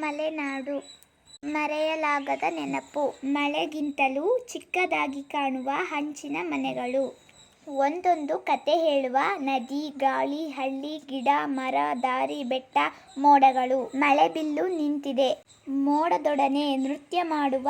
ಮಲೆನಾಡು ಮರೆಯಲಾಗದ ನೆನಪು. ಮಳೆಗಿಂತಲೂ ಚಿಕ್ಕದಾಗಿ ಕಾಣುವ ಹಂಚಿನ ಮನೆಗಳು. ಒಂದೊಂದು ಕತೆ ಹೇಳುವ ನದಿ, ಗಾಳಿ, ಹಳ್ಳಿ, ಗಿಡ, ಮರ, ದಾರಿ, ಬೆಟ್ಟ, ಮೋಡಗಳು. ಮಳೆಬಿಲ್ಲು ನಿಂತಿದೆ. ಮೋಡದೊಡನೆ ನೃತ್ಯ ಮಾಡುವ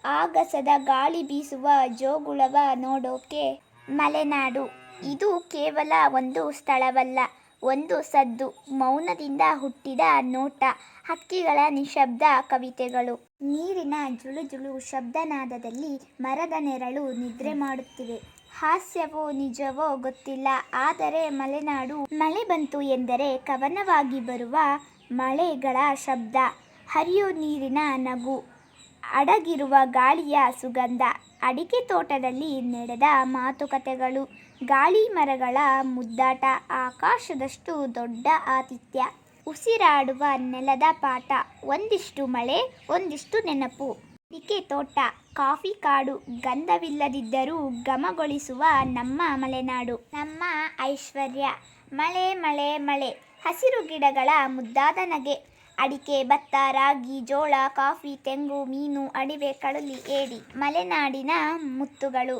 ಆಗಸದ ಗಾಳಿ ಬೀಸುವ ಜೋಗುಳವ ನೋಡೋಕೆ ಮಲೆನಾಡು. ಇದು ಕೇವಲ ಒಂದು ಸ್ಥಳವಲ್ಲ, ಒಂದು ಸದ್ದು, ಮೌನದಿಂದ ಹುಟ್ಟಿದ ನೋಟ, ಹಕ್ಕಿಗಳ ನಿಶ್ಶಬ್ದ ಕವಿತೆಗಳು. ನೀರಿನ ಜುಳುಜುಳು ಶಬ್ದನಾದದಲ್ಲಿ ಮರದ ನೆರಳು ನಿದ್ರೆ ಮಾಡುತ್ತಿವೆ. ಹಾಸ್ಯವೋ ನಿಜವೋ ಗೊತ್ತಿಲ್ಲ, ಆದರೆ ಮಲೆನಾಡು ಮಳೆ ಬಂತು ಎಂದರೆ ಕವನವಾಗಿ ಬರುವ ಮಳೆಗಳ ಶಬ್ದ, ಹರಿಯೋ ನೀರಿನ ನಗು, ಅಡಗಿರುವ ಗಾಳಿಯ ಸುಗಂಧ, ಅಡಿಕೆ ತೋಟದಲ್ಲಿ ನಡೆದ ಮಾತುಕತೆಗಳು, ಗಾಳಿ ಮರಗಳ ಮುದ್ದಾಟ, ಆಕಾಶದಷ್ಟು ದೊಡ್ಡ ಆತಿಥ್ಯ, ಉಸಿರಾಡುವ ನೆಲದ ಪಾಠ. ಒಂದಿಷ್ಟು ಮಳೆ, ಒಂದಿಷ್ಟು ನೆನಪು. ಅಡಿಕೆ ತೋಟ, ಕಾಫಿ ಕಾಡು, ಗಂಧವಿಲ್ಲದಿದ್ದರೂ ಘಮಗೊಳಿಸುವ ನಮ್ಮ ಮಲೆನಾಡು. ನಮ್ಮ ಐಶ್ವರ್ಯ. ಮಳೆ ಮಳೆ ಮಳೆ. ಹಸಿರು ಗಿಡಗಳ ಮುದ್ದಾದ ನಗೆ. ಅಡಿಕೆ, ಭತ್ತ, ರಾಗಿ, ಜೋಳ, ಕಾಫಿ, ತೆಂಗು, ಮೀನು, ಅಡಿವೆ, ಕಡಲಿ, ಏಡಿ. ಮಲೆನಾಡಿನ ಮುತ್ತುಗಳು.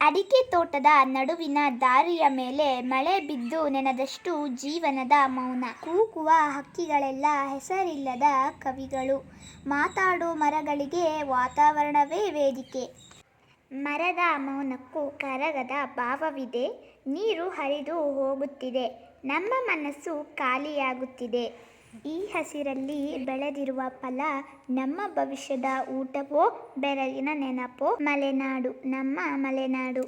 ಅಡಿಕೆ ತೋಟದ ನಡುವಿನ ದಾರಿಯ ಮೇಲೆ ಮಳೆ ಬಿದ್ದು ನೆನೆದಷ್ಟು ಜೀವನದ ಮೌನ. ಕೂಗುವ ಹಕ್ಕಿಗಳೆಲ್ಲ ಹೆಸರಿಲ್ಲದ ಕವಿಗಳು. ಮಾತಾಡೋ ಮರಗಳಿಗೆ ವಾತಾವರಣವೇ ವೇದಿಕೆ. ಮರದ ಮೌನಕ್ಕೂ ಕರಗದ ಭಾವವಿದೆ. ನೀರು ಹರಿದು ಹೋಗುತ್ತಿದೆ. ನಮ್ಮ ಮನಸ್ಸು ಖಾಲಿಯಾಗುತ್ತಿದೆ. ಈ ಹಸಿರಲ್ಲಿ ಬೆಳೆದಿರುವ ಫಲ ನಮ್ಮ ಭವಿಷ್ಯದ ಊಟವೋ ಬೆಳಗಿನ ನೆನಪೋ. ಮಲೆನಾಡು, ನಮ್ಮ ಮಲೆನಾಡು.